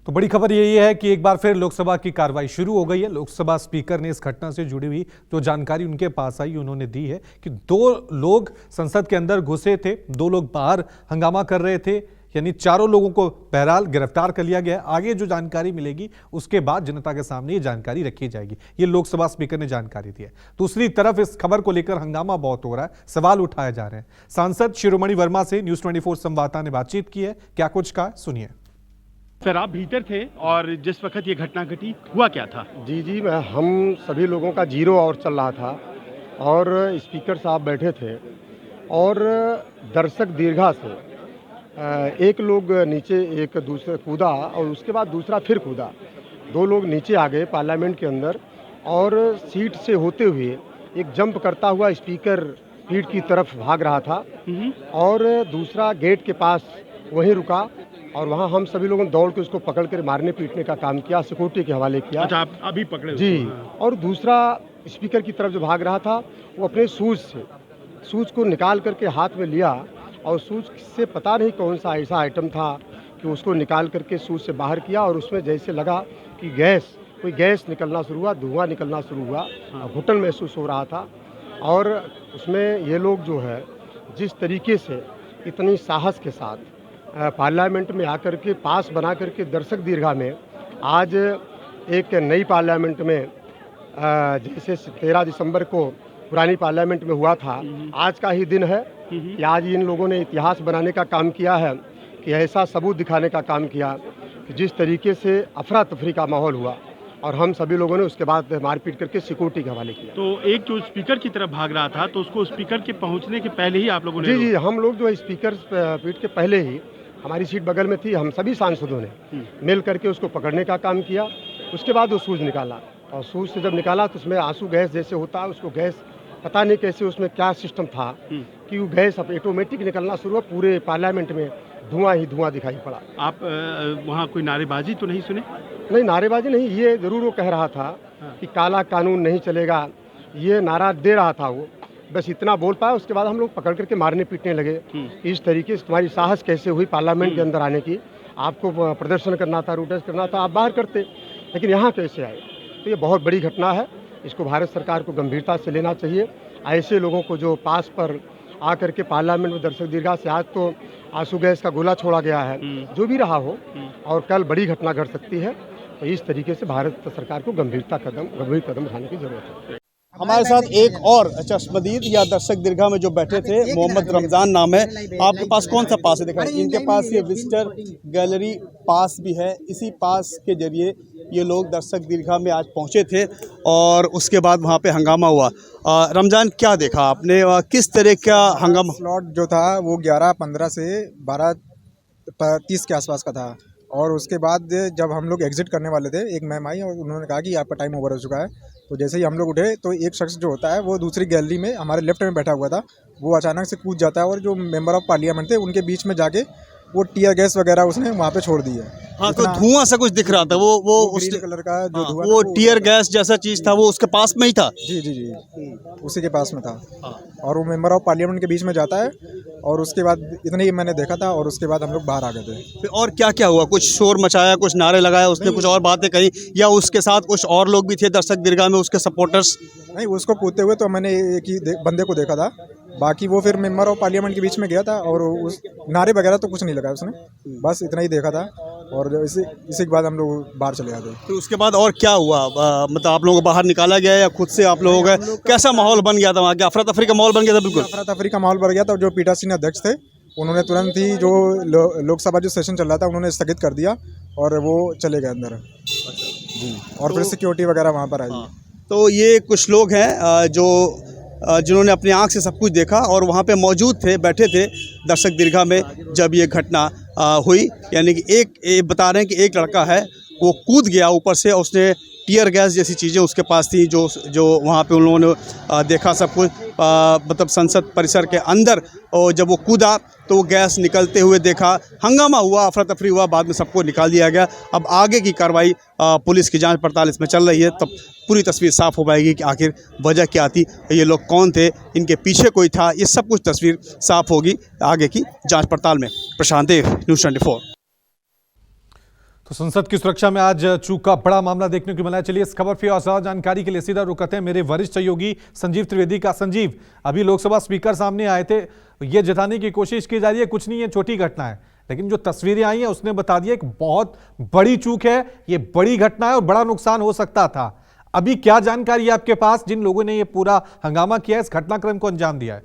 तो बड़ी खबर यही है कि एक बार फिर लोकसभा की कार्रवाई शुरू हो गई है। लोकसभा स्पीकर ने इस घटना से जुड़ी हुई जो जानकारी उनके पास आई उन्होंने दी है कि 2 लोग संसद के अंदर घुसे थे, 2 लोग बाहर हंगामा कर रहे थे, यानी 4 लोगों को बहरहाल गिरफ्तार कर लिया गया है। आगे जो जानकारी मिलेगी उसके बाद जनता के सामने ये जानकारी रखी जाएगी। ये लोकसभा स्पीकर ने जानकारी दी है। दूसरी तरफ इस खबर को लेकर हंगामा बहुत हो रहा है, सवाल उठाए जा रहे हैं। सांसद शिरोमणि वर्मा से न्यूज़ 24 संवाददाता ने बातचीत की है, क्या कुछ कहा सुनिए। सर, आप भीतर थे और जिस वक्त ये घटना घटी हुआ क्या था? जी, हम सभी लोगों का 0 आवर चल रहा था और स्पीकर साहब बैठे थे और दर्शक दीर्घा से एक लोग नीचे एक दूसरे कूदा और उसके बाद दूसरा फिर कूदा। 2 लोग नीचे आ गए पार्लियामेंट के अंदर और सीट से होते हुए एक जंप करता हुआ स्पीकर पीठ की तरफ भाग रहा था और दूसरा गेट के पास वहीं रुका और वहाँ हम सभी लोगों ने दौड़ के उसको पकड़ कर मारने पीटने का काम किया, सिक्योरिटी के हवाले किया। अच्छा, आप अभी पकड़े जी। उसको? और दूसरा स्पीकर की तरफ जो भाग रहा था वो अपने शूज़ को निकाल करके हाथ में लिया और शूज़ से पता नहीं कौन सा ऐसा आइटम था कि उसको निकाल करके शूज़ से बाहर किया और उसमें जैसे लगा कि कोई गैस निकलना शुरू हुआ, धुआं निकलना शुरू हुआ, घुटन महसूस हो रहा था। और उसमें ये लोग जो है जिस तरीके से इतनी साहस के साथ पार्लियामेंट में आकर के पास बना करके दर्शक दीर्घा में आज एक नई पार्लियामेंट में जैसे 13 दिसंबर को पुरानी पार्लियामेंट में हुआ था, आज का ही दिन है कि आज इन लोगों ने इतिहास बनाने का काम किया है कि ऐसा सबूत दिखाने का काम किया कि जिस तरीके से अफरा तफरी का माहौल हुआ और हम सभी लोगों ने उसके बाद मारपीट करके सिक्योरिटी के हवाले किया। तो एक जो स्पीकर की तरफ भाग रहा था तो उसको स्पीकर के पहुंचने के पहले ही आप लोगों ने? जी, हम लोग जो है स्पीकर पीठ के पहले ही, हमारी सीट बगल में थी, हम सभी सांसदों ने मिल करके उसको पकड़ने का काम किया। उसके बाद वो शूज़ निकाला और शूज़ से जब निकाला तो उसमें आंसू गैस जैसे होता है, उसको गैस पता नहीं कैसे उसमें क्या सिस्टम था कि वो गैस अब ऑटोमेटिक निकलना शुरू हुआ। पूरे पार्लियामेंट में धुआं ही धुआं दिखाई पड़ा। आप वहाँ कोई नारेबाजी तो नहीं सुने? नहीं, नारेबाजी नहीं, ये ज़रूर वो कह रहा था कि काला कानून नहीं चलेगा, ये नारा दे रहा था वो, बस इतना बोल पाया। उसके बाद हम लोग पकड़ करके मारने पीटने लगे। इस तरीके से तुम्हारी साहस कैसे हुई पार्लियामेंट के अंदर आने की? आपको प्रदर्शन करना था, प्रोटेस्ट करना था, आप बाहर करते, लेकिन यहाँ कैसे आए? तो ये बहुत बड़ी घटना है, इसको भारत सरकार को गंभीरता से लेना चाहिए। ऐसे लोगों को जो पास पर आकर के पार्लियामेंट में दर्शक दीर्घा से, आज तो आंसू गैस का गोला छोड़ा गया है, जो भी रहा हो, और कल बड़ी घटना घट सकती है। तो इस तरीके से भारत सरकार को गंभीर कदम उठाने की जरूरत है। हमारे साथ एक और चश्मदीद या दर्शक दीर्घा में जो बैठे थे, मोहम्मद रमजान नाम है। आपके पास कौन सा पास है? देखा, इनके पास ये विजिटर गैलरी पास भी है। इसी पास के जरिए ये लोग दर्शक दीर्घा में आज पहुंचे थे और उसके बाद वहां पे हंगामा हुआ। रमजान, क्या देखा आपने? किस तरह का हंगामा? स्लॉट जो था वो 11:15 से 12:30 के आसपास का था और उसके बाद जब हम लोग एग्जिट करने वाले थे, एक मैम आई और उन्होंने कहा कि आपका टाइम ओवर हो चुका है। तो जैसे ही हम लोग उठे तो एक शख्स जो होता है वो दूसरी गैलरी में हमारे लेफ्ट में बैठा हुआ था, वो अचानक से कूद जाता है और जो मेंबर ऑफ पार्लियामेंट थे उनके बीच में जाके वो टीयर गैस वगैरह उसने वहाँ पे छोड़ दी है। हाँ, तो धुआं सा कुछ दिख रहा था, वो उस कलर का जो धुआं, वो टीयर गैस जैसा चीज था, वो उसके पास में ही था। जी, उसी के पास में था। और वो मेंबर ऑफ पार्लियामेंट के बीच में जाता है और उसके बाद इतने ही मैंने देखा था और उसके बाद हम लोग बाहर आ गए थे। फिर और क्या क्या हुआ? कुछ शोर मचाया, कुछ नारे लगाया उसने, कुछ और बातें कही, या उसके साथ कुछ और लोग भी थे दर्शक दीर्घा में, उसके सपोर्टर्स? नहीं, उसको कूदते हुए तो मैंने एक ही बंदे को देखा था, बाकी वो फिर मेंबर ऑफ पार्लियामेंट के बीच में गया था और उस नारे वगैरह तो कुछ नहीं लगाया उसने, बस इतना ही देखा था और इसी के बाद हम लोग बाहर चले आते। तो उसके बाद और क्या हुआ? मतलब आप लोगों को बाहर निकाला गया या खुद से आप लोग गए? कैसा माहौल बन गया था वहाँ? क्या अफरा तफरी का माहौल बन गया था? बिल्कुल अफरा तफरी का माहौल बन गया था। जो पीठासीन अध्यक्ष थे उन्होंने तुरंत ही जो लोकसभा जो सेशन चल रहा था उन्होंने स्थगित कर दिया और वो चले गए अंदर जी। और फिर सिक्योरिटी वगैरह वहाँ पर आई। तो ये कुछ लोग हैं जो जिन्होंने अपनी आंख से सब कुछ देखा और वहाँ पे मौजूद थे, बैठे थे दर्शक दीर्घा में जब ये घटना हुई। यानी कि एक बता रहे हैं कि एक लड़का है वो कूद गया ऊपर से, उसने टीयर गैस जैसी चीज़ें उसके पास थी जो वहाँ पे उन लोगों ने देखा सब कुछ। मतलब संसद परिसर के अंदर और जब वो कूदा तो वो गैस निकलते हुए देखा, हंगामा हुआ, अफरा तफरी हुआ, बाद में सबको निकाल दिया गया। अब आगे की कार्रवाई पुलिस की जांच पड़ताल इसमें चल रही है, तब पूरी तस्वीर साफ़ हो पाएगी कि आखिर वजह क्या थी, ये लोग कौन थे, इनके पीछे कोई था, ये सब कुछ तस्वीर साफ़ होगी आगे की जांच पड़ताल में। प्रशांत देव, न्यूज़ 24। तो संसद की सुरक्षा में आज चूक का बड़ा मामला देखने को मिला है। चलिए इस खबर पर और ज्यादा जानकारी के लिए सीधा रुक करते हैं मेरे वरिष्ठ सहयोगी संजीव त्रिवेदी का। संजीव, अभी लोकसभा स्पीकर सामने आए थे, ये जताने की कोशिश की जा रही है कुछ नहीं है, छोटी घटना है, लेकिन जो तस्वीरें आई हैं उसने बता दिया एक बहुत बड़ी चूक है, ये बड़ी घटना है और बड़ा नुकसान हो सकता था। अभी क्या जानकारी है आपके पास जिन लोगों ने ये पूरा हंगामा किया है, इस घटनाक्रम को अंजाम दिया है?